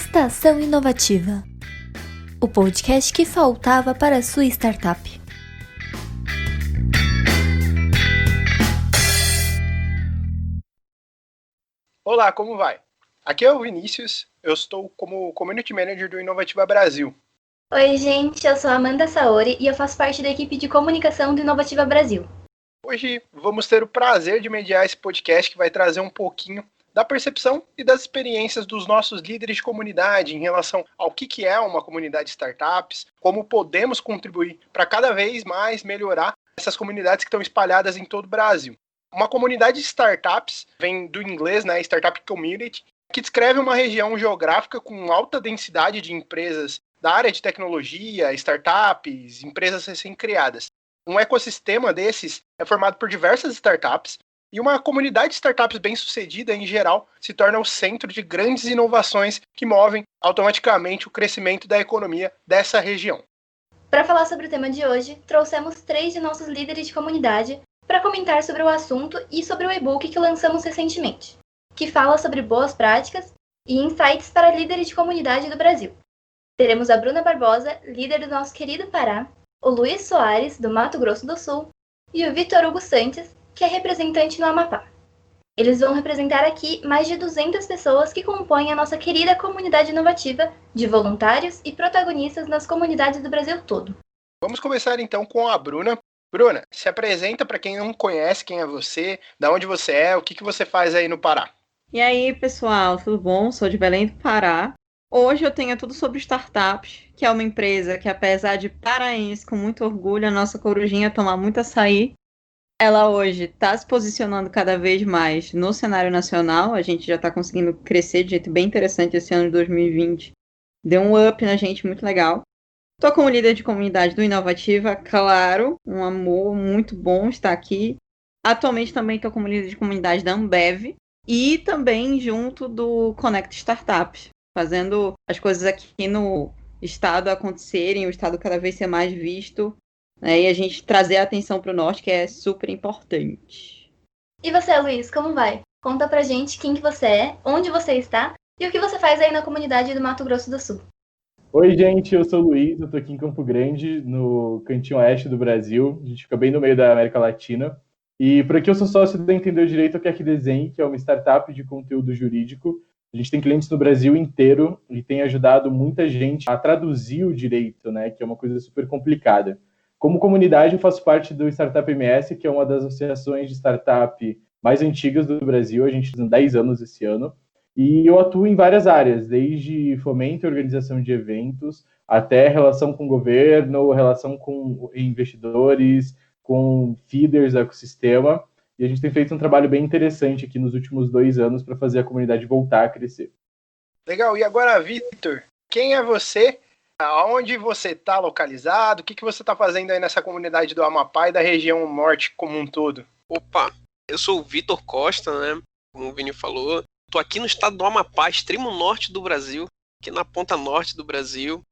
Estação Inovativa, o podcast que faltava para a sua startup. Olá, como vai? Aqui é o Vinícius, eu estou como Community Manager do Inovativa Brasil. Oi gente, eu sou a Amanda Saori e eu faço parte da equipe de comunicação do Inovativa Brasil. Hoje vamos ter o prazer de mediar esse podcast que vai trazer um pouquinho da percepção e das experiências dos nossos líderes de comunidade em relação ao que é uma comunidade de startups, como podemos contribuir para cada vez mais melhorar essas comunidades que estão espalhadas em todo o Brasil. Uma comunidade de startups vem do inglês, né, Startup Community, que descreve uma região geográfica com alta densidade de empresas da área de tecnologia, startups, empresas recém-criadas. Um ecossistema desses é formado por diversas startups, e uma comunidade de startups bem-sucedida, em geral, se torna o centro de grandes inovações que movem automaticamente o crescimento da economia dessa região. Para falar sobre o tema de hoje, trouxemos 3 de nossos líderes de comunidade para comentar sobre o assunto e sobre o e-book que lançamos recentemente, que fala sobre boas práticas e insights para líderes de comunidade do Brasil. Teremos a Bruna Barbosa, líder do nosso querido Pará, o Luiz Soares, do Mato Grosso do Sul, e o Vitor Hugo Santos, que é representante no Amapá. Eles vão representar aqui mais de 200 pessoas que compõem a nossa querida comunidade inovativa de voluntários e protagonistas nas comunidades do Brasil todo. Vamos começar então com a Bruna. Bruna, se apresenta para quem não conhece quem é você, de onde você é, o que você faz aí no Pará. E aí, pessoal, tudo bom? Sou de Belém do Pará. Hoje eu tenho tudo sobre startups, que é uma empresa que, apesar de paraense, com muito orgulho, a nossa corujinha toma muito açaí. Ela hoje está se posicionando cada vez mais no cenário nacional. A gente já está conseguindo crescer de jeito bem interessante esse ano de 2020. Deu um up na gente muito legal. Estou como líder de comunidade do Inovativa, claro, um amor muito bom estar aqui. Atualmente também estou como líder de comunidade da Ambev e também junto do Connect Startups, fazendo as coisas aqui no estado acontecerem, o estado cada vez ser mais visto. E a gente trazer a atenção para o norte, que é super importante. E você, Luiz, como vai? Conta pra gente quem que você é, onde você está e o que você faz aí na comunidade do Mato Grosso do Sul. Oi, gente, eu sou o Luiz, eu tô aqui em Campo Grande, no cantinho oeste do Brasil. A gente fica bem no meio da América Latina. E por aqui eu sou sócio da Entender o Direito Quer Desenhe, que é uma startup de conteúdo jurídico. A gente tem clientes no Brasil inteiro e tem ajudado muita gente a traduzir o direito, né, que é uma coisa super complicada. Como comunidade, eu faço parte do Startup MS, que é uma das associações de startup mais antigas do Brasil. A gente tem 10 anos esse ano. E eu atuo em várias áreas, desde fomento e organização de eventos, até relação com o governo, relação com investidores, com feeders do ecossistema. E a gente tem feito um trabalho bem interessante aqui nos últimos 2 anos para fazer a comunidade voltar a crescer. Legal, e agora, Vitor, quem é você? Onde você está localizado? O que você está fazendo aí nessa comunidade do Amapá e da região norte como um todo? Opa, eu sou o Vitor Costa, né? Como o Vini falou. Estou aqui no estado do Amapá, extremo norte do Brasil, aqui na ponta norte do Brasil.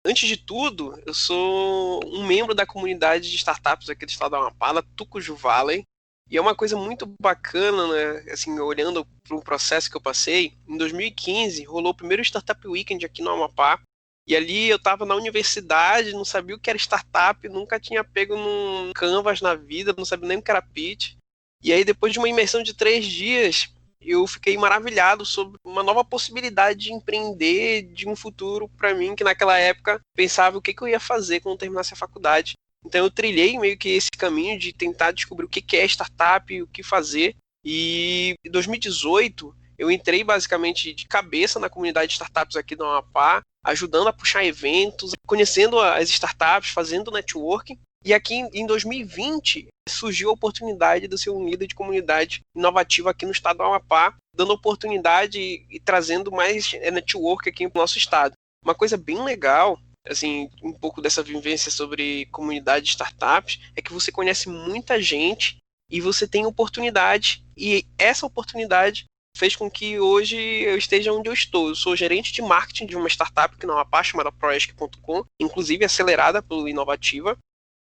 Antes de tudo, eu sou um membro da comunidade de startups aqui do estado do Amapá, da Tucuju Valley. E é uma coisa muito bacana, né? Assim, olhando para um processo que eu passei, em 2015 rolou o primeiro Startup Weekend aqui no Amapá. E ali eu estava na universidade, não sabia o que era startup, nunca tinha pego num Canvas na vida, não sabia nem o que era pitch. E aí depois de uma imersão de 3 dias, eu fiquei maravilhado sobre uma nova possibilidade de empreender, de um futuro para mim, que naquela época pensava o que eu ia fazer quando terminasse a faculdade. Então eu trilhei meio que esse caminho de tentar descobrir o que é startup, o que fazer. E em 2018 eu entrei basicamente de cabeça na comunidade de startups aqui do Amapá, ajudando a puxar eventos, conhecendo as startups, fazendo networking. E aqui em 2020 surgiu a oportunidade de ser um líder de comunidade inovativa aqui no estado do Amapá, dando oportunidade e trazendo mais network aqui no nosso estado. Uma coisa bem legal, assim, um pouco dessa vivência sobre comunidade de startups, é que você conhece muita gente e você tem oportunidade, e essa oportunidade fez com que hoje eu esteja onde eu estou. Eu sou gerente de marketing de uma startup que não é uma parte chamada Proesc.com, inclusive acelerada pelo Inovativa.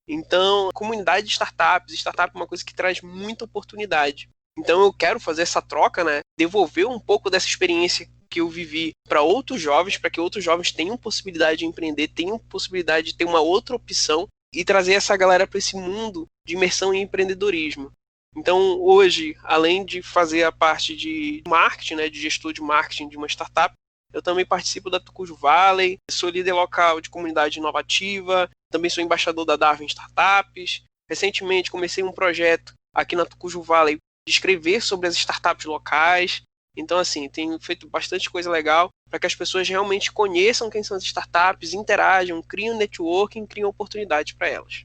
Então, comunidade de startup é uma coisa que traz muita oportunidade. Então eu quero fazer essa troca, né? Devolver um pouco dessa experiência que eu vivi para outros jovens, para que outros jovens tenham possibilidade de empreender, tenham possibilidade de ter uma outra opção e trazer essa galera para esse mundo de imersão em empreendedorismo. Então, hoje, além de fazer a parte de marketing, né, de gestor de marketing de uma startup, eu também participo da Tucuju Valley, sou líder local de comunidade inovativa, também sou embaixador da Darwin Startups. Recentemente comecei um projeto aqui na Tucuju Valley de escrever sobre as startups locais. Então, assim, tenho feito bastante coisa legal para que as pessoas realmente conheçam quem são as startups, interajam, criam networking, criam oportunidades para elas.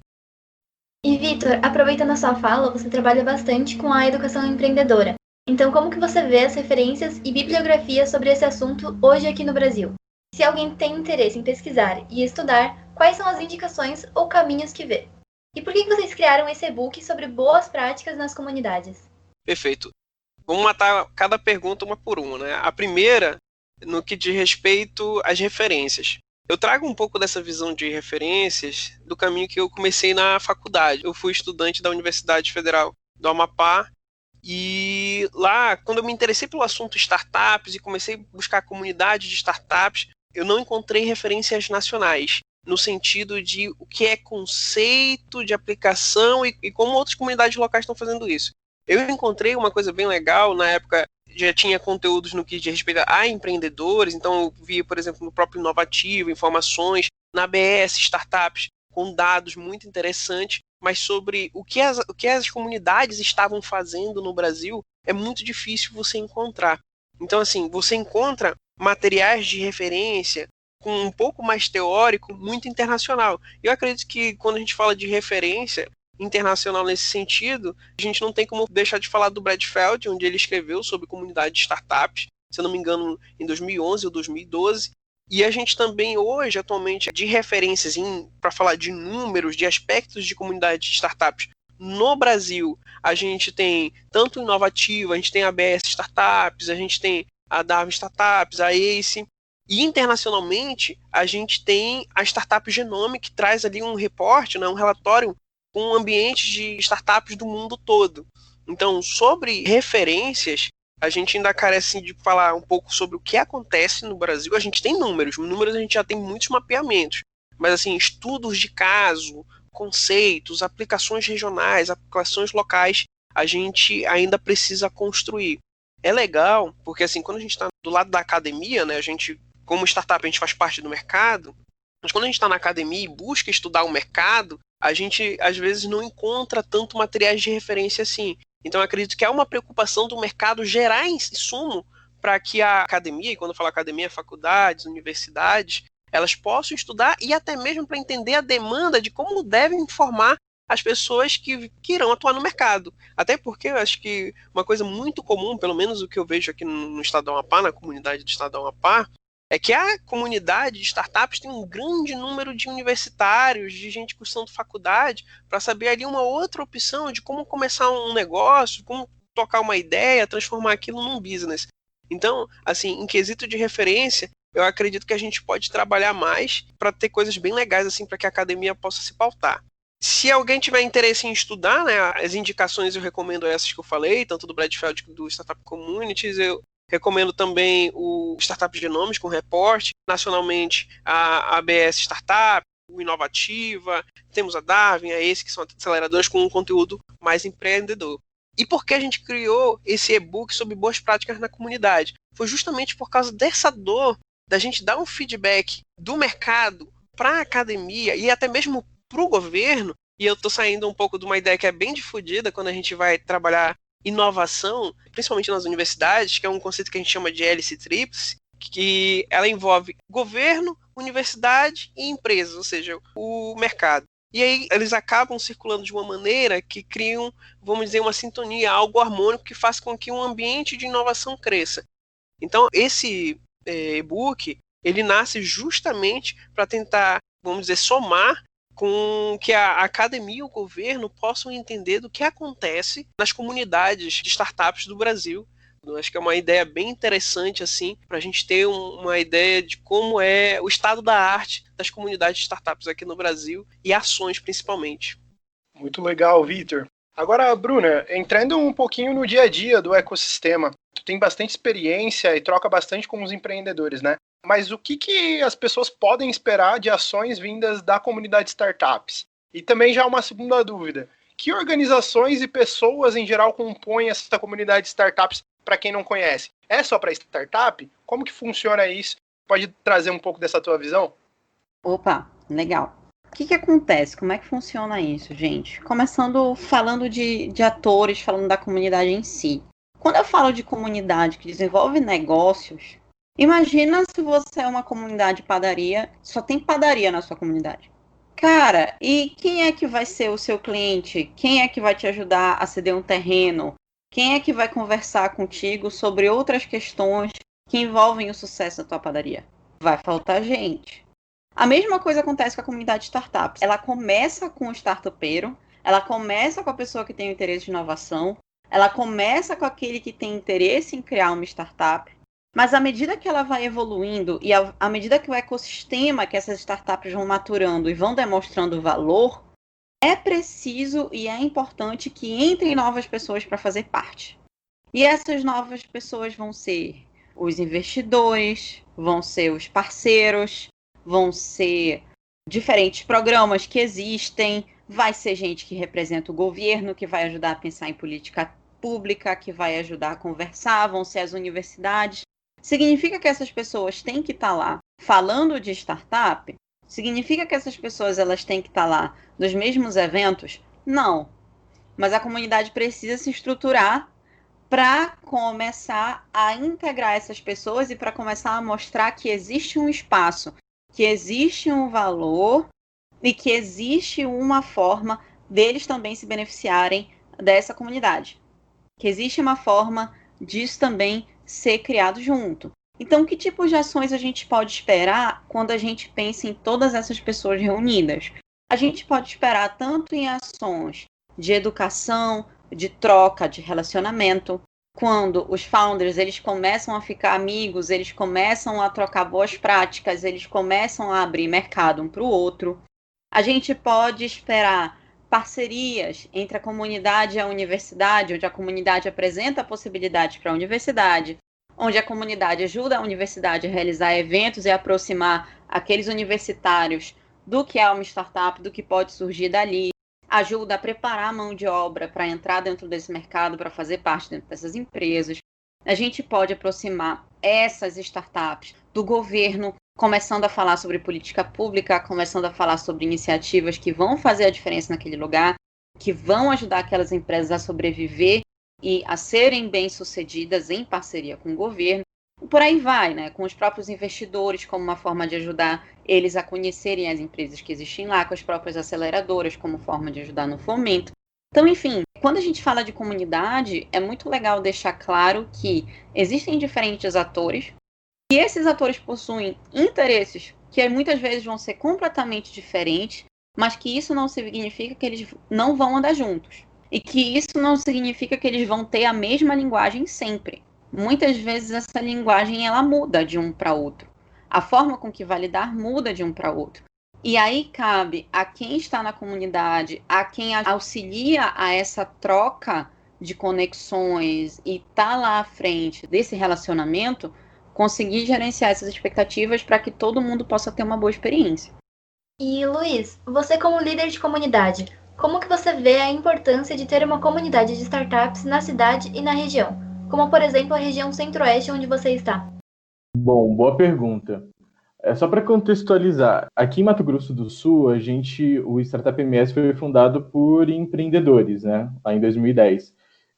E, Vitor, aproveitando a sua fala, você trabalha bastante com a educação empreendedora. Então, como que você vê as referências e bibliografia sobre esse assunto hoje aqui no Brasil? Se alguém tem interesse em pesquisar e estudar, quais são as indicações ou caminhos que vê? E por que vocês criaram esse e-book sobre boas práticas nas comunidades? Perfeito. Vamos matar cada pergunta uma por uma, né? A primeira, no que diz respeito às referências. Eu trago um pouco dessa visão de referências do caminho que eu comecei na faculdade. Eu fui estudante da Universidade Federal do Amapá e lá, quando eu me interessei pelo assunto startups e comecei a buscar a comunidade de startups, eu não encontrei referências nacionais, no sentido de o que é conceito de aplicação e como outras comunidades locais estão fazendo isso. Eu encontrei uma coisa bem legal, na época já tinha conteúdos no que diz respeito a empreendedores, então eu via, por exemplo, no próprio Inovativo, informações, na ABS Startups, com dados muito interessantes, mas sobre o que as comunidades estavam fazendo no Brasil, é muito difícil você encontrar. Então, assim, você encontra materiais de referência com um pouco mais teórico, muito internacional. Eu acredito que quando a gente fala de referência internacional nesse sentido, a gente não tem como deixar de falar do Brad Feld, onde ele escreveu sobre comunidade de startups, se eu não me engano, em 2011 ou 2012. E a gente também hoje, atualmente, de referências para falar de números, de aspectos de comunidade de startups no Brasil, a gente tem tanto Inovativo, a gente tem a ABS Startups, a gente tem a Darwin Startups, a ACE. E internacionalmente, a gente tem a Startup Genome, que traz ali um reporte, né, um relatório com ambientes de startups do mundo todo. Então, sobre referências, a gente ainda carece de falar um pouco sobre o que acontece no Brasil. A gente tem números a gente já tem muitos mapeamentos, mas assim, estudos de caso, conceitos, aplicações regionais, aplicações locais, a gente ainda precisa construir. É legal, porque assim, quando a gente está do lado da academia, né, a gente, como startup, a gente faz parte do mercado, mas quando a gente está na academia e busca estudar o mercado, a gente, às vezes, não encontra tanto materiais de referência assim. Então, eu acredito que há uma preocupação do mercado gerar insumo para que a academia, e quando eu falo academia, faculdades, universidades, elas possam estudar e até mesmo para entender a demanda de como devem informar as pessoas que irão atuar no mercado. Até porque eu acho que uma coisa muito comum, pelo menos o que eu vejo aqui no estado do Amapá, na comunidade do estado do Amapá, é que a comunidade de startups tem um grande número de universitários, de gente cursando faculdade, para saber ali uma outra opção de como começar um negócio, como tocar uma ideia, transformar aquilo num business. Então, assim, em quesito de referência, eu acredito que a gente pode trabalhar mais para ter coisas bem legais assim para que a academia possa se pautar. Se alguém tiver interesse em estudar, né, as indicações eu recomendo essas que eu falei, tanto do Brad Feld quanto do Startup Communities. Eu recomendo também o Startup Genomes com reporte, nacionalmente a ABS Startup, o Inovativa, temos a Darwin, a ACE, que são aceleradoras com um conteúdo mais empreendedor. E por que a gente criou esse e-book sobre boas práticas na comunidade? Foi justamente por causa dessa dor da gente dar um feedback do mercado para a academia e até mesmo para o governo, e eu estou saindo um pouco de uma ideia que é bem difundida quando a gente vai trabalhar inovação, principalmente nas universidades, que é um conceito que a gente chama de hélice tríplice, que ela envolve governo, universidade e empresas, ou seja, o mercado. E aí eles acabam circulando de uma maneira que criam, vamos dizer, uma sintonia, algo harmônico que faz com que um ambiente de inovação cresça. Então, esse e-book, ele nasce justamente para tentar, vamos dizer, somar com que a academia e o governo possam entender do que acontece nas comunidades de startups do Brasil. Eu acho que é uma ideia bem interessante assim, para a gente ter uma ideia de como é o estado da arte das comunidades de startups aqui no Brasil e ações principalmente. Muito legal, Vitor. Agora, Bruna, entrando um pouquinho no dia a dia do ecossistema, tu tem bastante experiência e troca bastante com os empreendedores, né? Mas o que as pessoas podem esperar de ações vindas da comunidade startups? E também já uma segunda dúvida. Que organizações e pessoas em geral compõem essa comunidade de startups para quem não conhece? É só para startup? Como que funciona isso? Pode trazer um pouco dessa tua visão? Opa, legal. O que acontece? Como é que funciona isso, gente? Começando falando de atores, falando da comunidade em si. Quando eu falo de comunidade que desenvolve negócios, imagina se você é uma comunidade de padaria, só tem padaria na sua comunidade. Cara, e quem é que vai ser o seu cliente? Quem é que vai te ajudar a ceder um terreno? Quem é que vai conversar contigo sobre outras questões que envolvem o sucesso da tua padaria? Vai faltar gente. A mesma coisa acontece com a comunidade de startups. Ela começa com o startupeiro, ela começa com a pessoa que tem interesse de inovação, ela começa com aquele que tem interesse em criar uma startup, mas à medida que ela vai evoluindo e à medida que o ecossistema que essas startups vão maturando e vão demonstrando valor, é preciso e é importante que entrem novas pessoas para fazer parte. E essas novas pessoas vão ser os investidores, vão ser os parceiros, vão ser diferentes programas que existem, vai ser gente que representa o governo, que vai ajudar a pensar em política pública, que vai ajudar a conversar, vão ser as universidades. Significa que essas pessoas têm que estar lá falando de startup? Significa que essas pessoas elas têm que estar lá nos mesmos eventos? Não. Mas a comunidade precisa se estruturar para começar a integrar essas pessoas e para começar a mostrar que existe um espaço, que existe um valor e que existe uma forma deles também se beneficiarem dessa comunidade. Que existe uma forma disso também ser criado junto. Então, que tipo de ações a gente pode esperar quando a gente pensa em todas essas pessoas reunidas? A gente pode esperar tanto em ações de educação, de troca, de relacionamento, quando os founders eles começam a ficar amigos, eles começam a trocar boas práticas, eles começam a abrir mercado um para o outro. A gente pode esperar parcerias entre a comunidade e a universidade, onde a comunidade apresenta possibilidades para a universidade, onde a comunidade ajuda a universidade a realizar eventos e aproximar aqueles universitários do que é uma startup, do que pode surgir dali, ajuda a preparar a mão de obra para entrar dentro desse mercado, para fazer parte dentro dessas empresas. A gente pode aproximar essas startups do governo, começando a falar sobre política pública, começando a falar sobre iniciativas que vão fazer a diferença naquele lugar, que vão ajudar aquelas empresas a sobreviver e a serem bem-sucedidas em parceria com o governo. Por aí vai, né? Com os próprios investidores, como uma forma de ajudar eles a conhecerem as empresas que existem lá, com as próprias aceleradoras, como forma de ajudar no fomento. Então, enfim, quando a gente fala de comunidade, é muito legal deixar claro que existem diferentes atores, e esses atores possuem interesses que muitas vezes vão ser completamente diferentes, mas que isso não significa que eles não vão andar juntos. E que isso não significa que eles vão ter a mesma linguagem sempre. Muitas vezes essa linguagem ela muda de um para outro. A forma com que vai lidar muda de um para outro. E aí cabe a quem está na comunidade, a quem auxilia a essa troca de conexões e está lá à frente desse relacionamento, conseguir gerenciar essas expectativas para que todo mundo possa ter uma boa experiência. E Luiz, você como líder de comunidade, como que você vê a importância de ter uma comunidade de startups na cidade e na região? Como, por exemplo, a região centro-oeste onde você está? Bom, boa pergunta. Só para contextualizar, aqui em Mato Grosso do Sul, o Startup MS foi fundado por empreendedores, né, lá em 2010.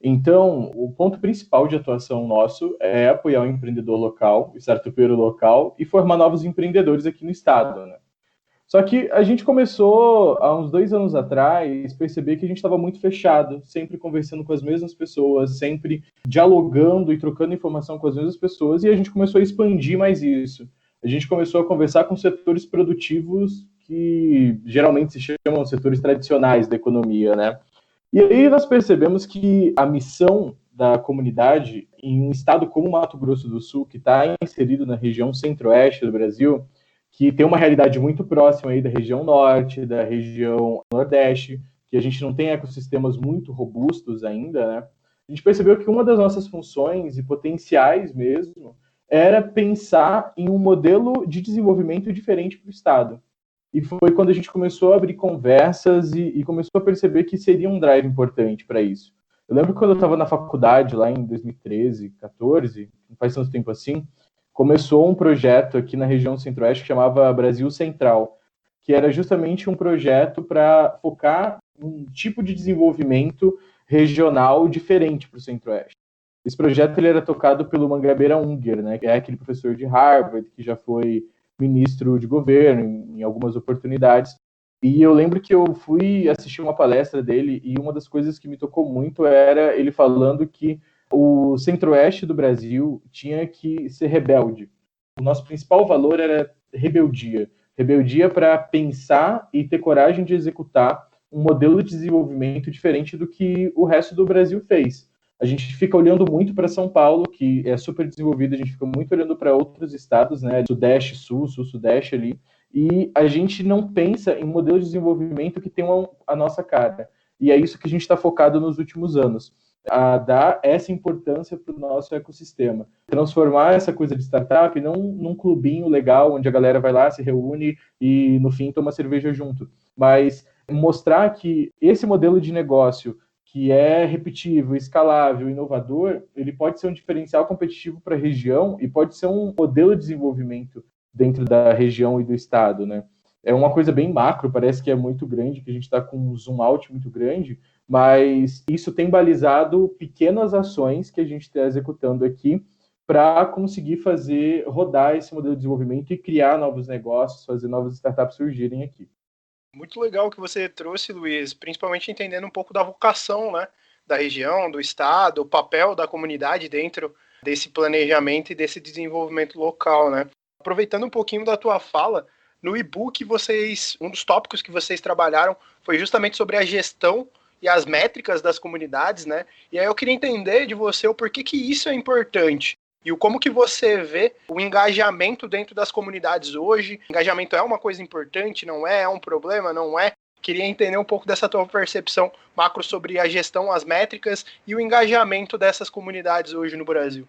Então, o ponto principal de atuação nosso é apoiar o empreendedor local, o startupeiro local, e formar novos empreendedores aqui no estado, né? Só que a gente começou, há uns 2 anos atrás, perceber que a gente estava muito fechado, sempre conversando com as mesmas pessoas, sempre dialogando e trocando informação com as mesmas pessoas, e a gente começou a expandir mais isso. A gente começou a conversar com setores produtivos que geralmente se chamam setores tradicionais da economia, né? E aí nós percebemos que a missão da comunidade em um estado como Mato Grosso do Sul, que está inserido na região centro-oeste do Brasil, que tem uma realidade muito próxima aí da região norte, da região nordeste, que a gente não tem ecossistemas muito robustos ainda, né? a gente percebeu que uma das nossas funções e potenciais mesmo era pensar em um modelo de desenvolvimento diferente para o Estado. E foi quando a gente começou a abrir conversas e começou a perceber que seria um drive importante para isso. Eu lembro que quando eu estava na faculdade, lá em 2013, 14, não faz tanto tempo assim, começou um projeto aqui na região centro-oeste que chamava Brasil Central, que era justamente um projeto para focar um tipo de desenvolvimento regional diferente para o centro-oeste. Esse projeto ele era tocado pelo Mangabeira Unger, né, que é aquele professor de Harvard que já foi ministro de governo em algumas oportunidades. E eu lembro que eu fui assistir uma palestra dele e uma das coisas que me tocou muito era ele falando que o centro-oeste do Brasil tinha que ser rebelde. O nosso principal valor era rebeldia. Rebeldia para pensar e ter coragem de executar um modelo de desenvolvimento diferente do que o resto do Brasil fez. A gente fica olhando muito para São Paulo, que é super desenvolvido, a gente fica muito olhando para outros estados, né, Sudeste, Sul, Sul-Sudeste ali, e a gente não pensa em modelos de desenvolvimento que tenham a nossa cara. E é isso que a gente está focado nos últimos anos, a dar essa importância para o nosso ecossistema. Transformar essa coisa de startup não num clubinho legal, onde a galera vai lá, se reúne e, no fim, toma cerveja junto. Mas mostrar que esse modelo de negócio, que é repetível, escalável, inovador, ele pode ser um diferencial competitivo para a região e pode ser um modelo de desenvolvimento dentro da região e do estado, né? É uma coisa bem macro, parece que é muito grande, que a gente está com um zoom out muito grande, mas isso tem balizado pequenas ações que a gente está executando aqui para conseguir fazer rodar esse modelo de desenvolvimento e criar novos negócios, fazer novas startups surgirem aqui. Muito legal o que você trouxe, Luiz, principalmente entendendo um pouco da vocação, né, da região, do estado, o papel da comunidade dentro desse planejamento e desse desenvolvimento local, né? Aproveitando um pouquinho da tua fala, no e-book um dos tópicos que vocês trabalharam foi justamente sobre a gestão e as métricas das comunidades, né? E aí eu queria entender de você o porquê que isso é importante. E como que você vê o engajamento dentro das comunidades hoje? Engajamento é uma coisa importante, não é? É um problema, não é? Queria entender um pouco dessa tua percepção macro sobre a gestão, as métricas e o engajamento dessas comunidades hoje no Brasil.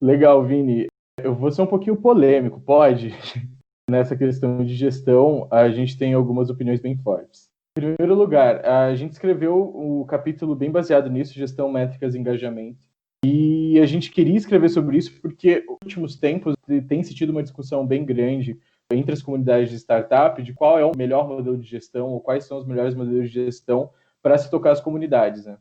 Legal, Vini. Eu vou ser um pouquinho polêmico, pode? Nessa questão de gestão, a gente tem algumas opiniões bem fortes. Em primeiro lugar, a gente escreveu o capítulo bem baseado nisso, gestão, métricas e engajamento. E a gente queria escrever sobre isso porque, nos últimos tempos, tem se tido uma discussão bem grande entre as comunidades de startup de qual é o melhor modelo de gestão ou quais são os melhores modelos de gestão para se tocar as comunidades, né?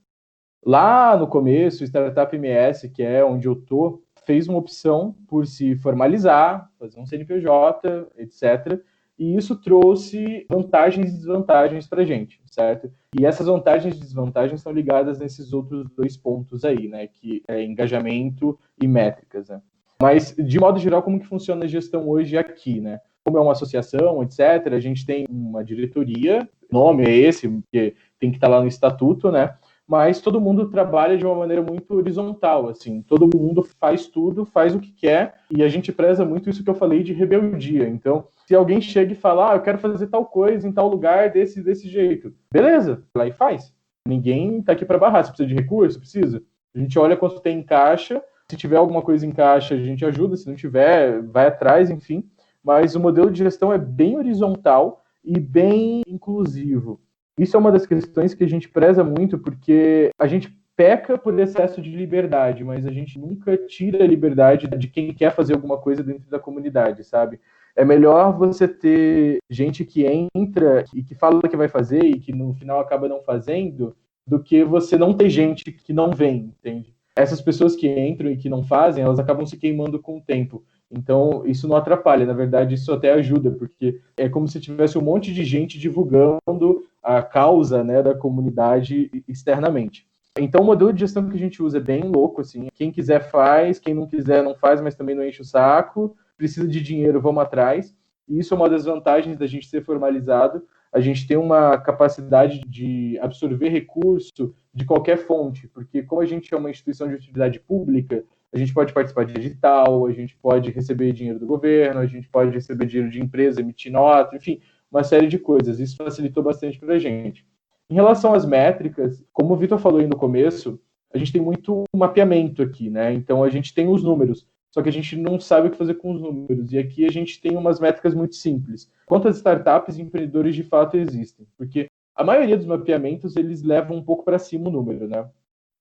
Lá no começo, o Startup MS, que é onde eu tô, fez uma opção por se formalizar, fazer um CNPJ, etc., e isso trouxe vantagens e desvantagens para a gente, certo? E essas vantagens e desvantagens estão ligadas nesses outros dois pontos aí, né? Que é engajamento e métricas, né? Mas, de modo geral, como que funciona a gestão hoje aqui, né? Como é uma associação, etc., a gente tem uma diretoria, o nome é esse, porque tem que estar lá no estatuto, né? Mas todo mundo trabalha de uma maneira muito horizontal, assim, todo mundo faz tudo, faz o que quer, e a gente preza muito isso que eu falei de rebeldia. Então, se alguém chega e fala, eu quero fazer tal coisa em tal lugar desse jeito, beleza, vai lá e faz. Ninguém tá aqui para barrar, se precisa de recurso, precisa. A gente olha quanto tem em caixa, se tiver alguma coisa em caixa, a gente ajuda, se não tiver, vai atrás, enfim. Mas o modelo de gestão é bem horizontal e bem inclusivo. Isso é uma das questões que a gente preza muito, porque a gente peca por excesso de liberdade, mas a gente nunca tira a liberdade de quem quer fazer alguma coisa dentro da comunidade, sabe? É melhor você ter gente que entra e que fala que vai fazer e que no final acaba não fazendo, do que você não ter gente que não vem, entende? Essas pessoas que entram e que não fazem, elas acabam se queimando com o tempo. Então, isso não atrapalha, na verdade, isso até ajuda, porque é como se tivesse um monte de gente divulgando a causa, né, da comunidade externamente. Então, o modelo de gestão que a gente usa é bem louco, assim, quem quiser faz, quem não quiser não faz, mas também não enche o saco, precisa de dinheiro, vamos atrás, e isso é uma das vantagens da gente ser formalizado, a gente tem uma capacidade de absorver recurso de qualquer fonte, porque como a gente é uma instituição de utilidade pública, a gente pode participar de edital, a gente pode receber dinheiro do governo, a gente pode receber dinheiro de empresa, emitir nota, enfim, uma série de coisas. Isso facilitou bastante para a gente. Em relação às métricas, como o Vitor falou aí no começo, a gente tem muito mapeamento aqui, né? Então a gente tem os números, só que a gente não sabe o que fazer com os números. E aqui a gente tem umas métricas muito simples. Quantas startups e empreendedores de fato existem? Porque a maioria dos mapeamentos, eles levam um pouco para cima o número, né?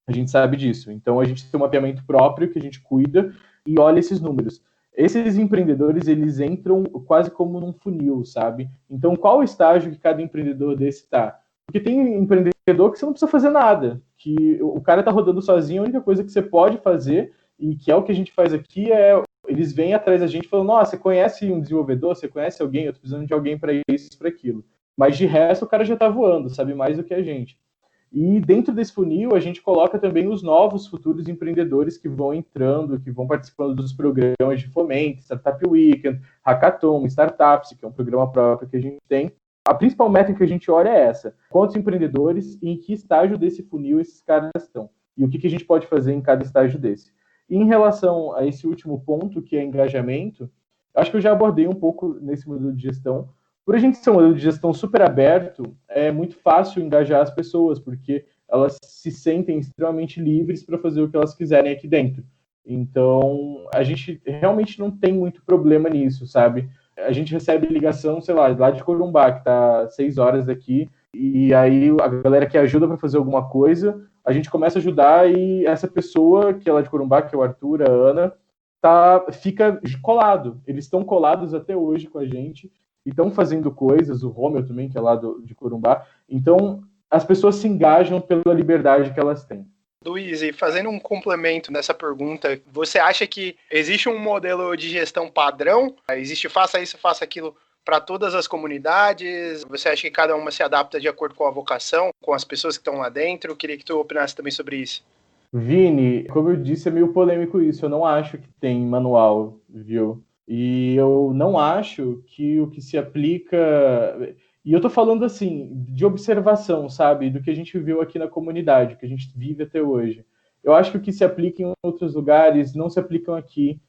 A gente sabe disso. Então a gente tem um mapeamento próprio que a gente cuida e olha esses números. Esses empreendedores, eles entram quase como num funil, sabe? Então qual o estágio que cada empreendedor desse está? Porque tem empreendedor que você não precisa fazer nada, que o cara está rodando sozinho, a única coisa que você pode fazer, e que é o que a gente faz aqui, é eles vêm atrás da gente falando, nossa, você conhece um desenvolvedor, você conhece alguém, eu tô precisando de alguém para isso, para aquilo. Mas de resto o cara já está voando, sabe mais do que a gente. E dentro desse funil, a gente coloca também os novos futuros empreendedores que vão entrando, que vão participando dos programas de fomento, Startup Weekend, Hackathon, Startups, que é um programa próprio que a gente tem. A principal métrica que a gente olha é essa: quantos empreendedores e em que estágio desse funil esses caras estão. E o que a gente pode fazer em cada estágio desse. E em relação a esse último ponto, que é engajamento, acho que eu já abordei um pouco nesse modelo de gestão. Por a gente ser um modelo de gestão super aberto, é muito fácil engajar as pessoas, porque elas se sentem extremamente livres para fazer o que elas quiserem aqui dentro. Então, a gente realmente não tem muito problema nisso, sabe? A gente recebe ligação, sei lá de Corumbá, que tá 6 horas aqui, e aí a galera que ajuda para fazer alguma coisa, a gente começa a ajudar e essa pessoa, que é lá de Corumbá, que é o Arthur, a Ana, fica colado. Eles estão colados até hoje com a gente, e estão fazendo coisas, o Romeu também, que é lá de Corumbá. Então, as pessoas se engajam pela liberdade que elas têm. Luiz, e fazendo um complemento nessa pergunta, você acha que existe um modelo de gestão padrão? Existe faça isso, faça aquilo para todas as comunidades? Você acha que cada uma se adapta de acordo com a vocação, com as pessoas que estão lá dentro? Eu queria que tu opinasse também sobre isso. Vini, como eu disse, é meio polêmico isso. Eu não acho que tem manual, viu? E eu não acho que o que se aplica... E eu tô falando, assim, de observação, sabe? Do que a gente viu aqui na comunidade, que a gente vive até hoje. Eu acho que o que se aplica em outros lugares não se aplicam aqui,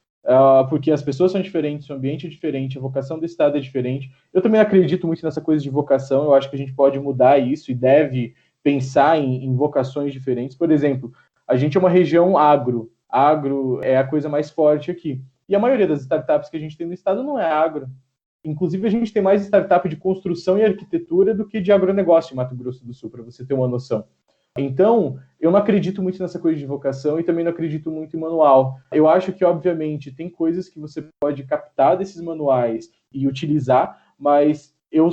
porque as pessoas são diferentes, o ambiente é diferente, a vocação do Estado é diferente. Eu também acredito muito nessa coisa de vocação, eu acho que a gente pode mudar isso e deve pensar em vocações diferentes. Por exemplo, a gente é uma região agro. Agro é a coisa mais forte aqui. E a maioria das startups que a gente tem no estado não é agro. Inclusive, a gente tem mais startup de construção e arquitetura do que de agronegócio em Mato Grosso do Sul, para você ter uma noção. Então, eu não acredito muito nessa coisa de vocação e também não acredito muito em manual. Eu acho que, obviamente, tem coisas que você pode captar desses manuais e utilizar, mas eu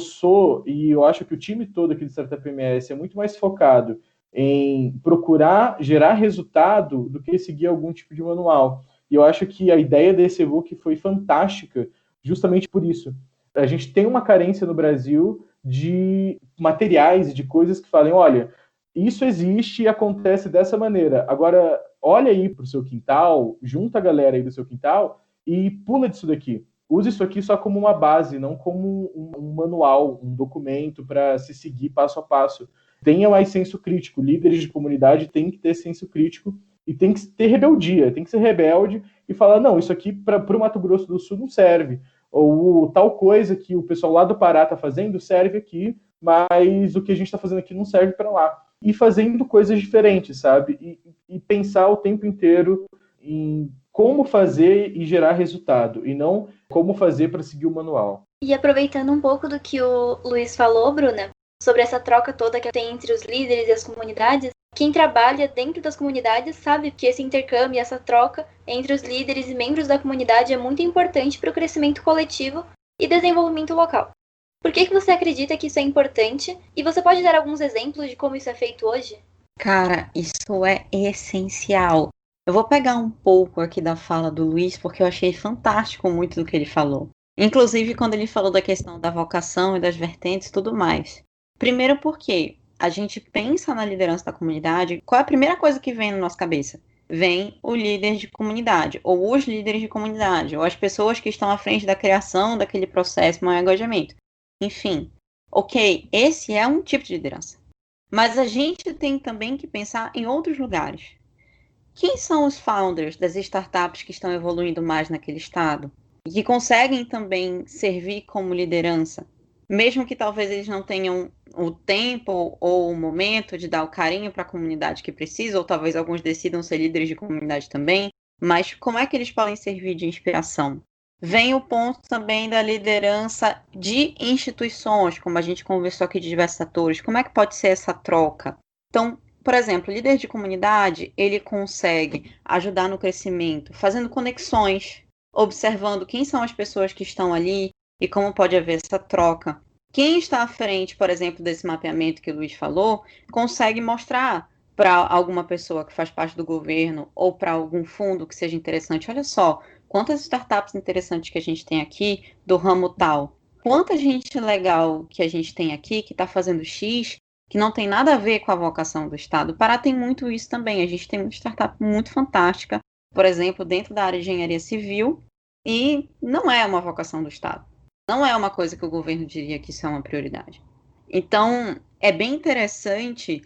acho que o time todo aqui do Startup MS é muito mais focado em procurar gerar resultado do que seguir algum tipo de manual. E eu acho que a ideia desse e-book foi fantástica justamente por isso. A gente tem uma carência no Brasil de materiais, de coisas que falem, olha, isso existe e acontece dessa maneira. Agora, olha aí para o seu quintal, junta a galera aí do seu quintal e pula disso daqui. Use isso aqui só como uma base, não como um manual, um documento para se seguir passo a passo. Tenha mais senso crítico. Líderes de comunidade têm que ter senso crítico e tem que ter rebeldia, tem que ser rebelde e falar, não, isso aqui para o Mato Grosso do Sul não serve. Ou tal coisa que o pessoal lá do Pará está fazendo serve aqui, mas o que a gente está fazendo aqui não serve para lá. E fazendo coisas diferentes, sabe? E pensar o tempo inteiro em como fazer e gerar resultado, e não como fazer para seguir o manual. E aproveitando um pouco do que o Luiz falou, Bruna, sobre essa troca toda que tem entre os líderes e as comunidades, quem trabalha dentro das comunidades sabe que esse intercâmbio, essa troca entre os líderes e membros da comunidade é muito importante para o crescimento coletivo e desenvolvimento local. Por que você acredita que isso é importante? E você pode dar alguns exemplos de como isso é feito hoje? Cara, isso é essencial. Eu vou pegar um pouco aqui da fala do Luiz, porque eu achei fantástico muito do que ele falou. Inclusive, quando ele falou da questão da vocação e das vertentes e tudo mais. Primeiro porque a gente pensa na liderança da comunidade, qual é a primeira coisa que vem na nossa cabeça? Vem o líder de comunidade, ou os líderes de comunidade, ou as pessoas que estão à frente da criação daquele processo, maior engajamento. Enfim, ok, esse é um tipo de liderança. Mas a gente tem também que pensar em outros lugares. Quem são os founders das startups que estão evoluindo mais naquele estado? E que conseguem também servir como liderança? mesmo que talvez eles não tenham o tempo ou o momento de dar o carinho para a comunidade que precisa, ou talvez alguns decidam ser líderes de comunidade também, mas como é que eles podem servir de inspiração? Vem o ponto também da liderança de instituições, como a gente conversou aqui de diversos atores, como é que pode ser essa troca? Então, por exemplo, o líder de comunidade, ele consegue ajudar no crescimento, fazendo conexões, observando quem são as pessoas que estão ali e como pode haver essa troca. Quem está à frente, por exemplo, desse mapeamento que o Luiz falou, consegue mostrar para alguma pessoa que faz parte do governo ou para algum fundo que seja interessante, olha só, quantas startups interessantes que a gente tem aqui do ramo tal, quanta gente legal que a gente tem aqui que está fazendo X, que não tem nada a ver com a vocação do Estado. O Pará tem muito isso também, a gente tem uma startup muito fantástica, por exemplo, dentro da área de engenharia civil, e não é uma vocação do Estado. Não é uma coisa que o governo diria que isso é uma prioridade. Então, é bem interessante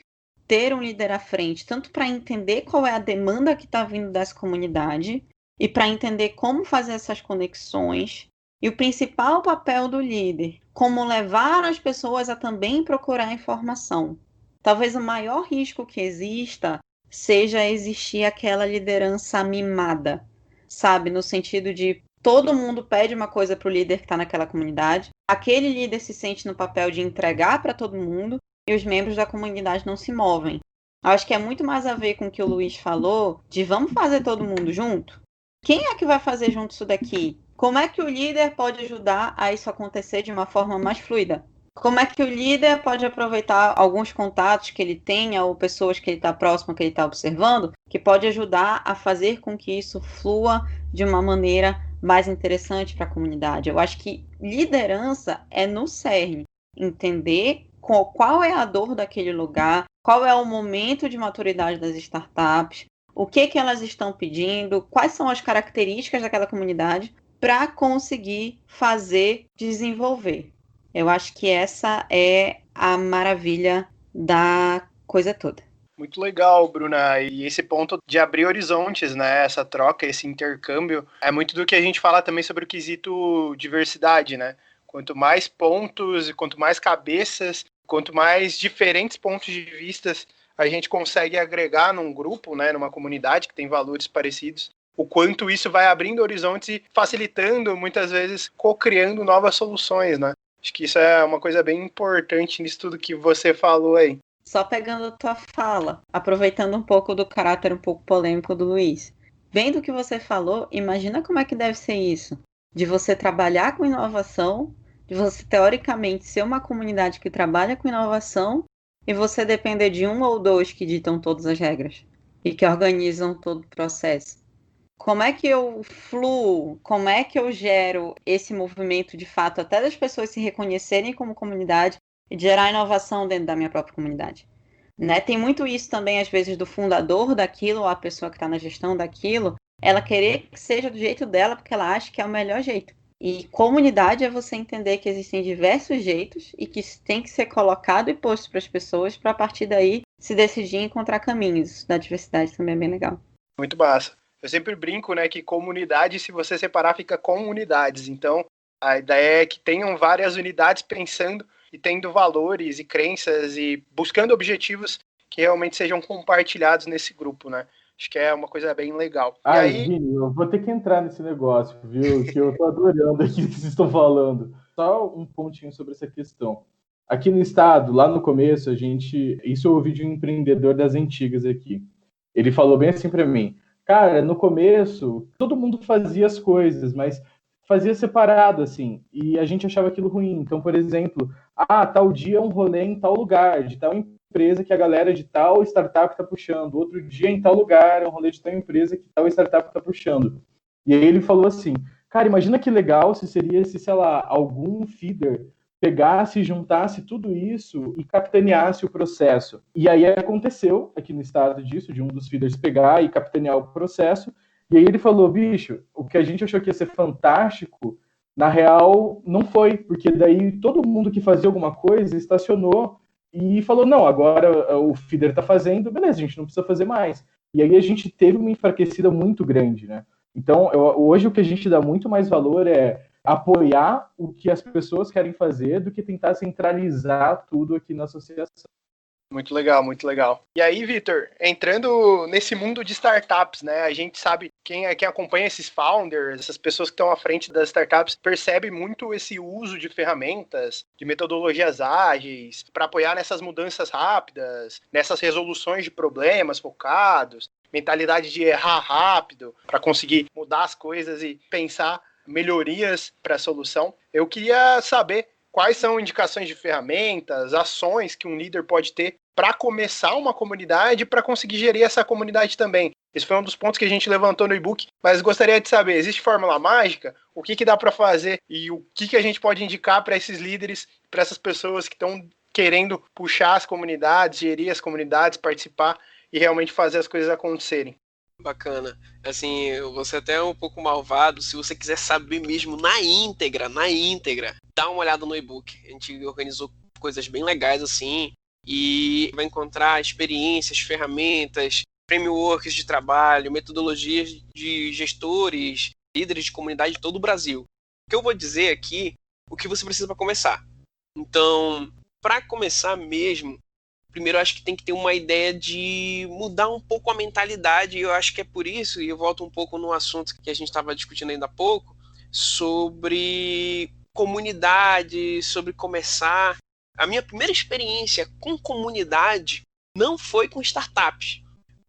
ter um líder à frente, tanto para entender qual é a demanda que está vindo dessa comunidade e para entender como fazer essas conexões. E o principal papel do líder, como levar as pessoas a também procurar informação. Talvez o maior risco que exista seja existir aquela liderança mimada, sabe? No sentido de todo mundo pede uma coisa para o líder que está naquela comunidade, aquele líder se sente no papel de entregar para todo mundo e os membros da comunidade não se movem. Acho que é muito mais a ver com o que o Luiz falou, de vamos fazer todo mundo junto? Quem é que vai fazer junto isso daqui? Como é que o líder pode ajudar a isso acontecer de uma forma mais fluida? Como é que o líder pode aproveitar alguns contatos que ele tenha ou pessoas que ele está próximo, que ele está observando, que pode ajudar a fazer com que isso flua de uma maneira mais interessante para a comunidade? Eu acho que liderança é no cerne, entender qual é a dor daquele lugar, qual é o momento de maturidade das startups, o que elas estão pedindo, quais são as características daquela comunidade para conseguir fazer desenvolver. Eu acho que essa é a maravilha da coisa toda. Muito legal, Bruna. E esse ponto de abrir horizontes, né? Essa troca, esse intercâmbio, é muito do que a gente fala também sobre o quesito diversidade, né? Quanto mais pontos, quanto mais cabeças, quanto mais diferentes pontos de vista a gente consegue agregar num grupo, né? Numa comunidade que tem valores parecidos, o quanto isso vai abrindo horizontes e facilitando, muitas vezes, co-criando novas soluções, né? Acho que isso é uma coisa bem importante nisso tudo que você falou aí. Só pegando a tua fala, aproveitando um pouco do caráter um pouco polêmico do Luiz. Vendo o que você falou, imagina como é que deve ser isso. De você trabalhar com inovação, de você teoricamente ser uma comunidade que trabalha com inovação e você depender de um ou dois que ditam todas as regras e que organizam todo o processo. Como é que eu fluo? Como é que eu gero esse movimento de fato, até das pessoas se reconhecerem como comunidade e gerar inovação dentro da minha própria comunidade? Né? Tem muito isso também, às vezes, do fundador daquilo, ou a pessoa que está na gestão daquilo, ela querer que seja do jeito dela, porque ela acha que é o melhor jeito. E comunidade é você entender que existem diversos jeitos e que isso tem que ser colocado e posto para as pessoas para, a partir daí, se decidir encontrar caminhos. Isso da diversidade também é bem legal. Muito massa. Eu sempre brinco, né, que comunidade, se você separar, fica comunidades. Então, a ideia é que tenham várias unidades pensando e tendo valores e crenças e buscando objetivos que realmente sejam compartilhados nesse grupo, né? Acho que é uma coisa bem legal. Ai, e aí... Vini, eu vou ter que entrar nesse negócio, viu? Que eu tô adorando aqui o que vocês estão falando. Só um pontinho sobre essa questão. Aqui no estado, lá no começo, isso eu ouvi de um empreendedor das antigas aqui. Ele falou bem assim para mim: cara, no começo, todo mundo fazia as coisas, mas fazia separado, assim, e a gente achava aquilo ruim. Então, por exemplo, tal dia é um rolê em tal lugar, de tal empresa que a galera de tal startup está puxando, outro dia em tal lugar é um rolê de tal empresa que tal startup está puxando. E aí ele falou assim: cara, imagina que legal se seria se, sei lá, algum feeder pegasse, juntasse tudo isso e capitaneasse o processo. E aí aconteceu aqui no estado disso, de um dos feeders pegar e capitanear o processo. E aí ele falou: bicho, o que a gente achou que ia ser fantástico, na real não foi, porque daí todo mundo que fazia alguma coisa estacionou e falou: não, agora o feeder está fazendo, beleza, a gente não precisa fazer mais. E aí a gente teve uma enfraquecida muito grande, né? Então, hoje o que a gente dá muito mais valor é apoiar o que as pessoas querem fazer do que tentar centralizar tudo aqui na associação. Muito legal, muito legal. E aí, Vitor, entrando nesse mundo de startups, né? A gente sabe, quem acompanha esses founders, essas pessoas que estão à frente das startups, percebe muito esse uso de ferramentas, de metodologias ágeis, para apoiar nessas mudanças rápidas, nessas resoluções de problemas focados, mentalidade de errar rápido, para conseguir mudar as coisas e pensar melhorias para a solução. Eu queria saber quais são indicações de ferramentas, ações que um líder pode ter para começar uma comunidade, para conseguir gerir essa comunidade também. Esse foi um dos pontos que a gente levantou no e-book, mas gostaria de saber, existe fórmula mágica? O que dá para fazer e o que a gente pode indicar para esses líderes, para essas pessoas que estão querendo puxar as comunidades, gerir as comunidades, participar e realmente fazer as coisas acontecerem? Bacana. Assim, você até é um pouco malvado. Se você quiser saber mesmo na íntegra, dá uma olhada no e-book. A gente organizou coisas bem legais assim e vai encontrar experiências, ferramentas, frameworks de trabalho, metodologias de gestores, líderes de comunidade de todo o Brasil. O que eu vou dizer aqui, o que você precisa para começar. Então, para começar mesmo, primeiro, eu acho que tem que ter uma ideia de mudar um pouco a mentalidade, e eu acho que é por isso, e eu volto um pouco no assunto que a gente estava discutindo ainda há pouco, sobre comunidade, sobre começar. A minha primeira experiência com comunidade não foi com startups.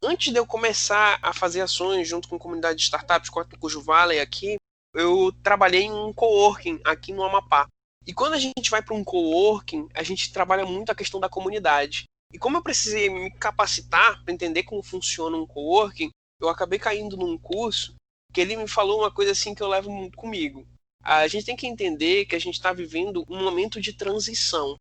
Antes de eu começar a fazer ações junto com comunidade de startups, com a Tucuju Valley aqui, eu trabalhei em um coworking aqui no Amapá. E quando a gente vai para um coworking, a gente trabalha muito a questão da comunidade. E como eu precisei me capacitar para entender como funciona um coworking, eu acabei caindo num curso que ele me falou uma coisa assim que eu levo comigo. A gente tem que entender que a gente está vivendo um momento de transição,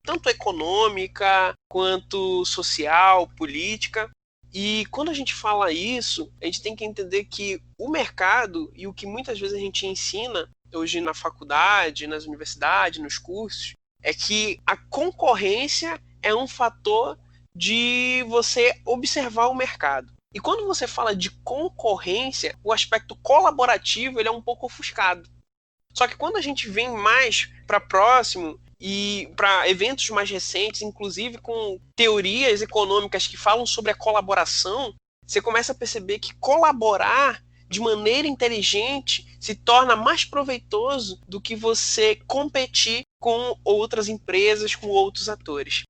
tanto econômica, quanto social, política. E quando a gente fala isso, a gente tem que entender que o mercado e o que muitas vezes a gente ensina hoje na faculdade, nas universidades, nos cursos, é que a concorrência é um fator de você observar o mercado. E quando você fala de concorrência, o aspecto colaborativo ele é um pouco ofuscado. Só que quando a gente vem mais para próximo e para eventos mais recentes, inclusive com teorias econômicas que falam sobre a colaboração, você começa a perceber que colaborar de maneira inteligente se torna mais proveitoso do que você competir com outras empresas, com outros atores.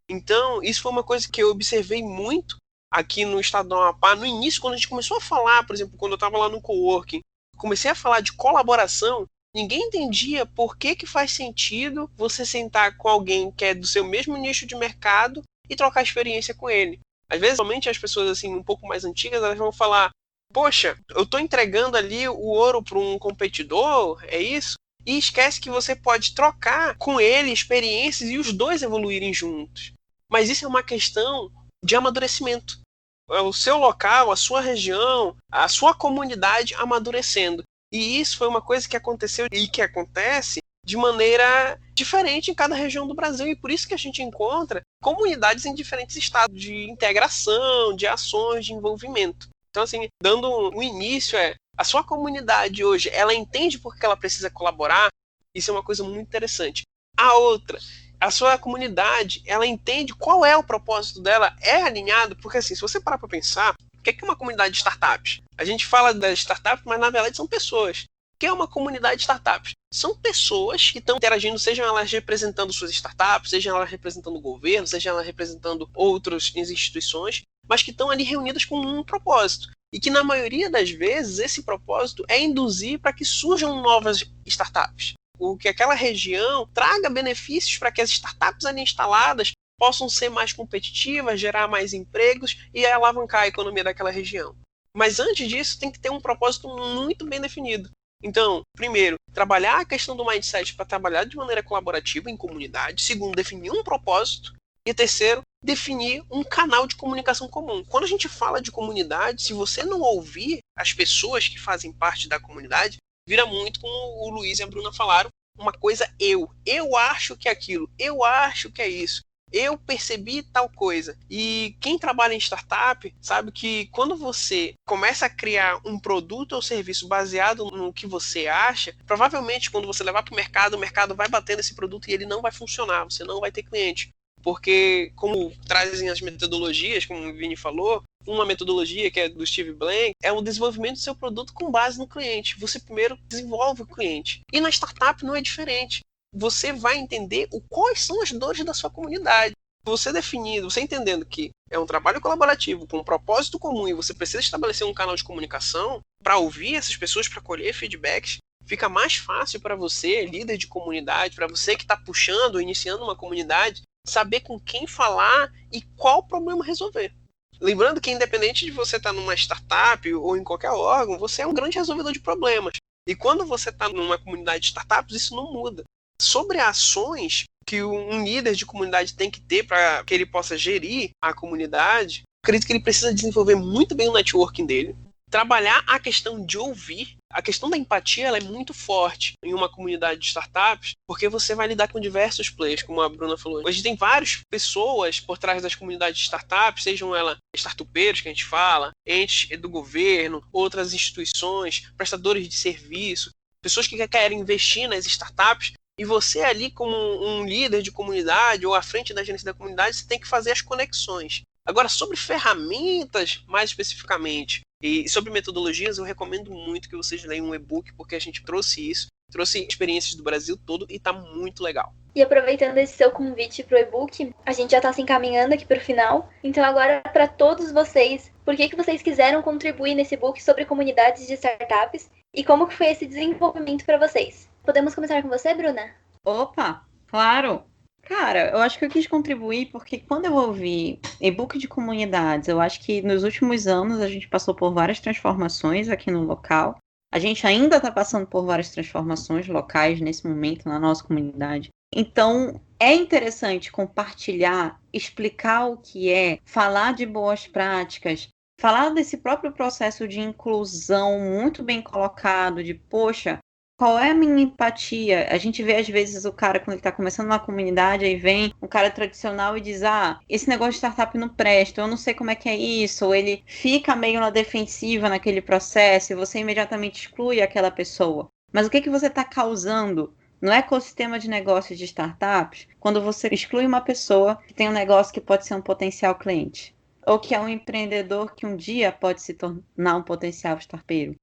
Então, isso foi uma coisa que eu observei muito aqui no estado do Amapá. No início, quando a gente começou a falar, por exemplo, quando eu estava lá no coworking, comecei a falar de colaboração, ninguém entendia por que faz sentido você sentar com alguém que é do seu mesmo nicho de mercado e trocar experiência com ele. Às vezes, somente as pessoas assim um pouco mais antigas, elas vão falar: poxa, eu estou entregando ali o ouro para um competidor, é isso? E esquece que você pode trocar com ele experiências e os dois evoluírem juntos. Mas isso é uma questão de amadurecimento. O seu local, a sua região, a sua comunidade amadurecendo. E isso foi uma coisa que aconteceu e que acontece de maneira diferente em cada região do Brasil. E por isso que a gente encontra comunidades em diferentes estados de integração, de ações, de envolvimento. Então, assim, dando um início, a sua comunidade hoje, ela entende por que ela precisa colaborar? Isso é uma coisa muito interessante. A outra, a sua comunidade, ela entende qual é o propósito dela, é alinhado, porque assim, se você parar para pensar, o que é uma comunidade de startups? A gente fala das startups, mas na verdade são pessoas. O que é uma comunidade de startups? São pessoas que estão interagindo, sejam elas representando suas startups, sejam elas representando o governo, sejam elas representando outras instituições, mas que estão ali reunidas com um propósito. E que na maioria das vezes esse propósito é induzir para que surjam novas startups. O que aquela região traga benefícios para que as startups ali instaladas possam ser mais competitivas, gerar mais empregos e alavancar a economia daquela região. Mas antes disso tem que ter um propósito muito bem definido. Então, primeiro, trabalhar a questão do mindset para trabalhar de maneira colaborativa em comunidade. Segundo, definir um propósito. E terceiro, definir um canal de comunicação comum. Quando a gente fala de comunidade, se você não ouvir as pessoas que fazem parte da comunidade, vira muito, como o Luiz e a Bruna falaram, uma coisa eu. Eu acho que é aquilo, eu acho que é isso. eu percebi tal coisa. E quem trabalha em startup sabe que quando você começa a criar um produto ou serviço baseado no que você acha, provavelmente quando você levar para o mercado vai bater nesse produto e ele não vai funcionar, você não vai ter cliente. Porque, como trazem as metodologias, como o Vini falou, uma metodologia que é do Steve Blank é o desenvolvimento do seu produto com base no cliente. Você primeiro desenvolve o cliente. E na startup não é diferente. Você vai entender quais são as dores da sua comunidade. Você definindo, você entendendo que é um trabalho colaborativo com um propósito comum e você precisa estabelecer um canal de comunicação para ouvir essas pessoas, para colher feedbacks, fica mais fácil para você, líder de comunidade, para você que está puxando, iniciando uma comunidade, saber com quem falar e qual problema resolver. Lembrando que independente de você estar numa startup ou em qualquer órgão, você é um grande resolvedor de problemas. E quando você está numa comunidade de startups, isso não muda. Sobre ações que um líder de comunidade tem que ter para que ele possa gerir a comunidade, acredito que ele precisa desenvolver muito bem o networking dele, trabalhar a questão de ouvir. A questão da empatia ela é muito forte em uma comunidade de startups, porque você vai lidar com diversos players, como a Bruna falou. Hoje tem várias pessoas por trás das comunidades de startups, sejam elas startupeiros, que a gente fala, entes do governo, outras instituições, prestadores de serviço, pessoas que querem investir nas startups, e você ali como um líder de comunidade ou à frente da gerência da comunidade, você tem que fazer as conexões. Agora, sobre ferramentas, mais especificamente, e sobre metodologias, eu recomendo muito que vocês leiam um e-book, porque a gente trouxe isso, trouxe experiências do Brasil todo e tá muito legal. E aproveitando esse seu convite pro e-book, a gente já tá se encaminhando aqui pro final. Então agora, para todos vocês, por que vocês quiseram contribuir nesse e-book sobre comunidades de startups e como que foi esse desenvolvimento para vocês? Podemos começar com você, Bruna? Opa, claro! Cara, eu acho que eu quis contribuir porque quando eu ouvi e-book de comunidades, eu acho que nos últimos anos a gente passou por várias transformações aqui no local. A gente ainda está passando por várias transformações locais nesse momento na nossa comunidade. Então, é interessante compartilhar, explicar o que é, falar de boas práticas, falar desse próprio processo de inclusão muito bem colocado, de, poxa, qual é a minha empatia? A gente vê, às vezes, o cara, quando ele está começando uma comunidade, aí vem um cara tradicional e diz, esse negócio de startup não presta, eu não sei como é que é isso, ou ele fica meio na defensiva naquele processo e você imediatamente exclui aquela pessoa. Mas o que você está causando no ecossistema de negócios de startups quando você exclui uma pessoa que tem um negócio que pode ser um potencial cliente? Ou que é um empreendedor que um dia pode se tornar um potencial startupeiro?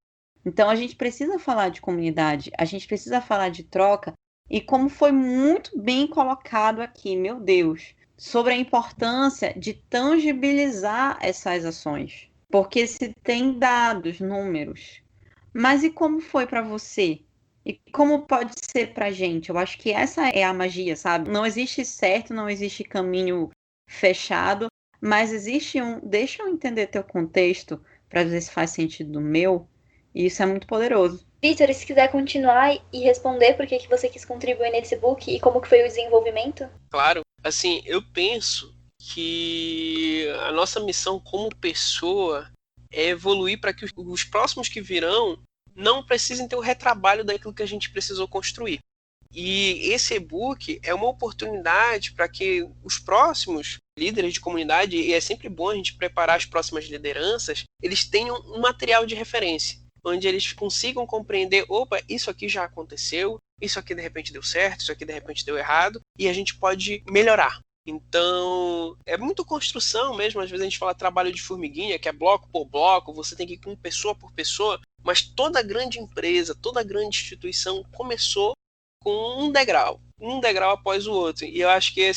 Então, a gente precisa falar de comunidade, a gente precisa falar de troca, e como foi muito bem colocado aqui, meu Deus, sobre a importância de tangibilizar essas ações. Porque se tem dados, números, mas e como foi para você? E como pode ser para a gente? Eu acho que essa é a magia, sabe? Não existe certo, não existe caminho fechado, mas existe deixa eu entender teu contexto para ver se faz sentido do meu. E isso é muito poderoso. Vitor, se quiser continuar e responder por que você quis contribuir nesse book e como que foi o desenvolvimento? Claro, assim, eu penso que a nossa missão como pessoa é evoluir para que os próximos que virão não precisem ter o retrabalho daquilo que a gente precisou construir. E esse e-book é uma oportunidade para que os próximos líderes de comunidade, e é sempre bom a gente preparar as próximas lideranças, eles tenham um material de referência, onde eles consigam compreender, opa, isso aqui já aconteceu, isso aqui de repente deu certo, isso aqui de repente deu errado, e a gente pode melhorar. Então, é muito construção mesmo, às vezes a gente fala trabalho de formiguinha, que é bloco por bloco, você tem que ir com pessoa por pessoa, mas toda grande empresa, toda grande instituição começou com um degrau após o outro. E eu acho que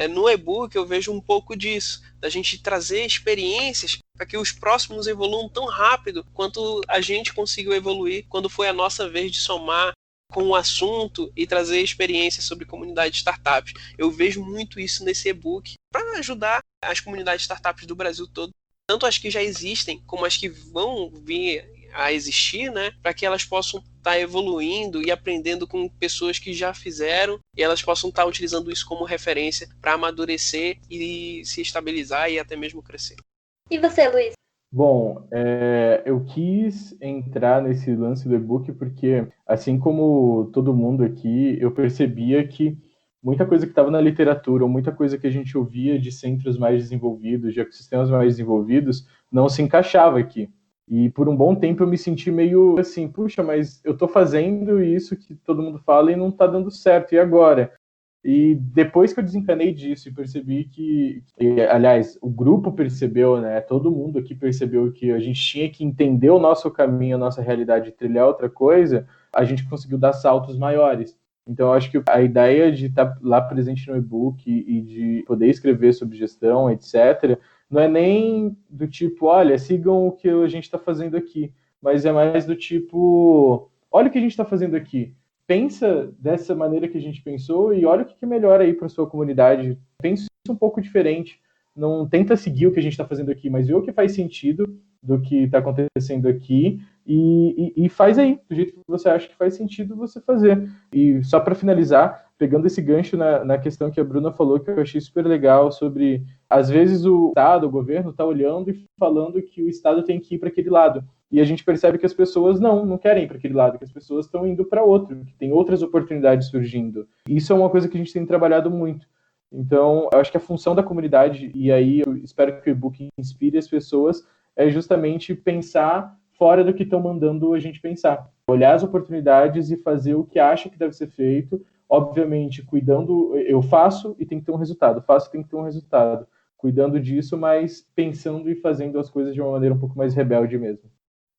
no e-book eu vejo um pouco disso, da gente trazer experiências para que os próximos evoluam tão rápido quanto a gente conseguiu evoluir quando foi a nossa vez de somar com o assunto e trazer experiências sobre comunidade de startups. Eu vejo muito isso nesse e-book para ajudar as comunidades de startups do Brasil todo, tanto as que já existem como as que vão vir a existir, né, para que elas possam estar evoluindo e aprendendo com pessoas que já fizeram e elas possam estar utilizando isso como referência para amadurecer e se estabilizar e até mesmo crescer. E você, Luiz? Bom, eu quis entrar nesse lance do e-book porque, assim como todo mundo aqui, eu percebia que muita coisa que estava na literatura, ou muita coisa que a gente ouvia de centros mais desenvolvidos, de ecossistemas mais desenvolvidos, não se encaixava aqui. E por um bom tempo eu me senti meio assim, puxa, mas eu estou fazendo isso que todo mundo fala e não está dando certo, e agora? E depois que eu desencanei disso e percebi aliás, o grupo percebeu, né? Todo mundo aqui percebeu que a gente tinha que entender o nosso caminho, a nossa realidade e trilhar outra coisa, a gente conseguiu dar saltos maiores. Então, eu acho que a ideia de estar lá presente no e-book e de poder escrever sobre gestão, etc., não é nem do tipo, olha, sigam o que a gente está fazendo aqui, mas é mais do tipo, olha o que a gente está fazendo aqui. Pensa dessa maneira que a gente pensou e olha o que é melhor aí para sua comunidade. Pensa um pouco diferente. Não tenta seguir o que a gente está fazendo aqui, mas vê o que faz sentido do que está acontecendo aqui e faz aí, do jeito que você acha que faz sentido você fazer. E só para finalizar, pegando esse gancho na questão que a Bruna falou, que eu achei super legal, sobre, às vezes, o Estado, o governo, está olhando e falando que o Estado tem que ir para aquele lado. E a gente percebe que as pessoas não querem ir para aquele lado, que as pessoas estão indo para outro, que tem outras oportunidades surgindo. Isso é uma coisa que a gente tem trabalhado muito. Então, eu acho que a função da comunidade, e aí eu espero que o e-book inspire as pessoas, é justamente pensar fora do que estão mandando a gente pensar. Olhar as oportunidades e fazer o que acha que deve ser feito, obviamente, cuidando, eu faço e tem que ter um resultado, faço e tem que ter um resultado. Cuidando disso, mas pensando e fazendo as coisas de uma maneira um pouco mais rebelde mesmo.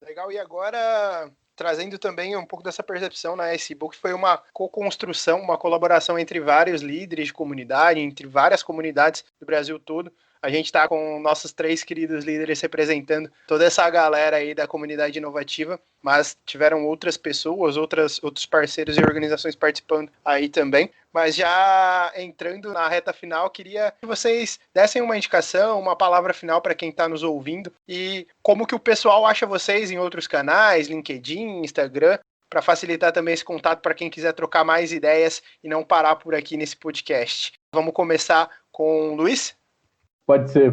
Legal, e agora trazendo também um pouco dessa percepção, né? Esse e-book foi uma co-construção, uma colaboração entre vários líderes de comunidade, entre várias comunidades do Brasil todo. A gente está com nossos 3 queridos líderes representando toda essa galera aí da comunidade inovativa, mas tiveram outras pessoas, outros parceiros e organizações participando aí também. Mas já entrando na reta final, queria que vocês dessem uma indicação, uma palavra final para quem está nos ouvindo e como que o pessoal acha vocês em outros canais, LinkedIn, Instagram, para facilitar também esse contato para quem quiser trocar mais ideias e não parar por aqui nesse podcast. Vamos começar com o Luiz? Pode ser.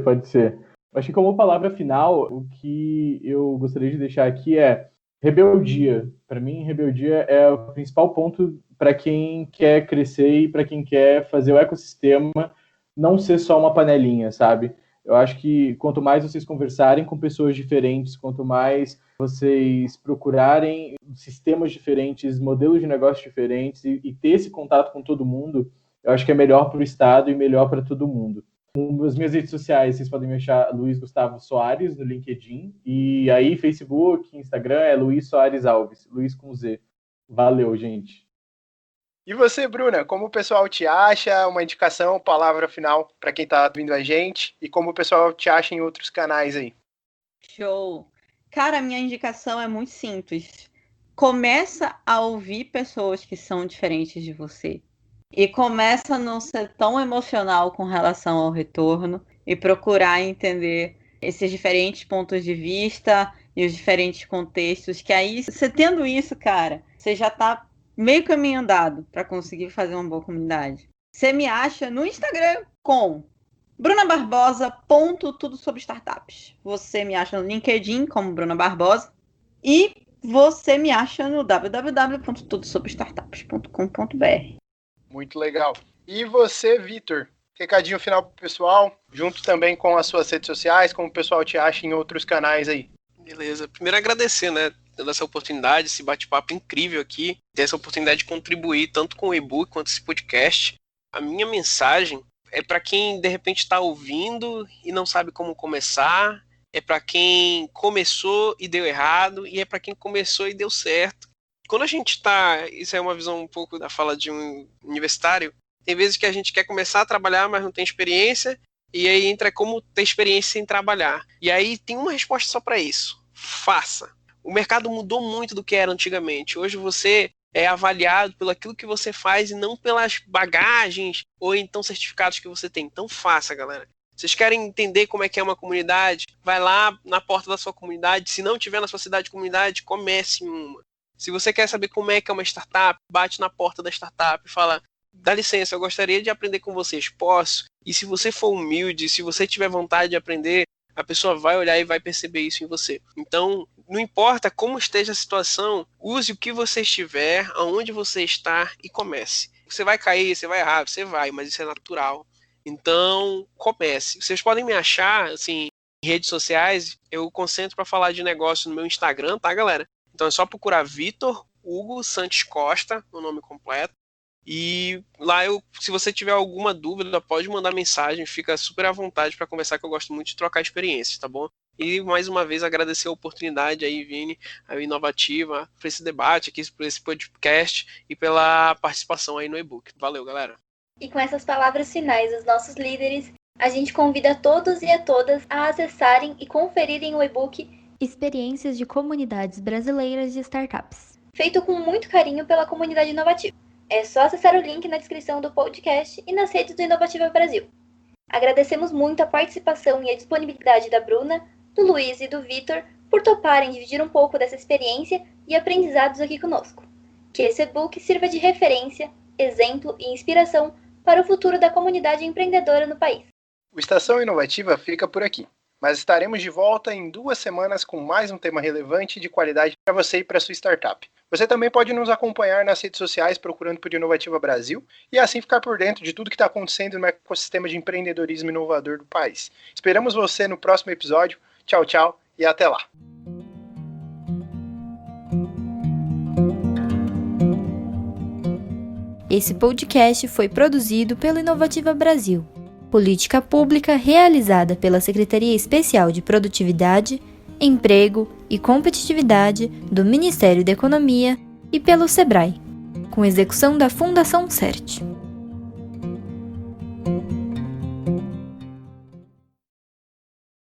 Acho que como palavra final, o que eu gostaria de deixar aqui é rebeldia. Para mim, rebeldia é o principal ponto para quem quer crescer e para quem quer fazer o ecossistema não ser só uma panelinha, sabe? Eu acho que quanto mais vocês conversarem com pessoas diferentes, quanto mais vocês procurarem sistemas diferentes, modelos de negócio diferentes e ter esse contato com todo mundo, eu acho que é melhor para o Estado e melhor para todo mundo. Nas minhas redes sociais, vocês podem me achar Luiz Gustavo Soares no LinkedIn. E aí, Facebook, Instagram é Luiz Soares Alves, Luiz com Z. Valeu, gente. E você, Bruna, como o pessoal te acha? Uma indicação, palavra final para quem está vindo a gente e como o pessoal te acha em outros canais aí. Show! Cara, a minha indicação é muito simples. Começa a ouvir pessoas que são diferentes de você. E começa a não ser tão emocional com relação ao retorno e procurar entender esses diferentes pontos de vista e os diferentes contextos, que aí, você tendo isso, cara, você já tá meio caminho andado para conseguir fazer uma boa comunidade. Você me acha no Instagram com Bruna Barbosa, tudo sobre startups. Você me acha no LinkedIn como Bruna Barbosa e você me acha no www.tudosobrestartups.com.br. Muito legal. E você, Vitor? Recadinho final pro pessoal, junto também com as suas redes sociais, como o pessoal te acha em outros canais aí. Beleza. Primeiro agradecer, né, dando essa oportunidade, esse bate-papo incrível aqui, ter essa oportunidade de contribuir tanto com o e-book quanto esse podcast. A minha mensagem é para quem de repente está ouvindo e não sabe como começar, é para quem começou e deu errado, e é para quem começou e deu certo. Quando a gente está, isso é uma visão um pouco da fala de um universitário, tem vezes que a gente quer começar a trabalhar, mas não tem experiência, e aí entra como ter experiência sem trabalhar. E aí tem uma resposta só para isso: faça. O mercado mudou muito do que era antigamente. Hoje você é avaliado pelo aquilo que você faz e não pelas bagagens ou então certificados que você tem. Então faça, galera. Vocês querem entender como é que é uma comunidade? Vai lá na porta da sua comunidade. Se não tiver na sua cidade comunidade, comece em uma. Se você quer saber como é que é uma startup, bate na porta da startup e fala: dá licença, eu gostaria de aprender com vocês, posso? E se você for humilde, se você tiver vontade de aprender, a pessoa vai olhar e vai perceber isso em você. Então, não importa como esteja a situação, use o que você estiver, aonde você está e comece. Você vai cair, você vai errar, você vai, mas isso é natural. Então, comece. Vocês podem me achar, assim, em redes sociais, eu concentro para falar de negócio no meu Instagram, tá, galera? Então é só procurar Vitor Hugo Santos Costa, o nome completo. E lá, se você tiver alguma dúvida, pode mandar mensagem, fica super à vontade para conversar, que eu gosto muito de trocar experiências, tá bom? E mais uma vez agradecer a oportunidade aí, Vini, a Inovativa, por esse debate aqui, por esse podcast e pela participação aí no e-book. Valeu, galera! E com essas palavras finais dos nossos líderes, a gente convida a todos e a todas a acessarem e conferirem o e-book Experiências de Comunidades Brasileiras de Startups, feito com muito carinho pela comunidade inovativa. É só acessar o link na descrição do podcast e nas redes do Inovativa Brasil. Agradecemos muito a participação e a disponibilidade da Bruna, do Luiz e do Vitor por toparem dividir um pouco dessa experiência e aprendizados aqui conosco. Que esse e-book sirva de referência, exemplo e inspiração para o futuro da comunidade empreendedora no país. O Estação Inovativa fica por aqui, mas estaremos de volta em 2 semanas com mais um tema relevante e de qualidade para você e para sua startup. Você também pode nos acompanhar nas redes sociais procurando por Inovativa Brasil e assim ficar por dentro de tudo que está acontecendo no ecossistema de empreendedorismo inovador do país. Esperamos você no próximo episódio. Tchau, tchau e até lá! Esse podcast foi produzido pelo Inovativa Brasil, política pública realizada pela Secretaria Especial de Produtividade, Emprego e Competitividade do Ministério da Economia e pelo SEBRAE, com execução da Fundação CERT.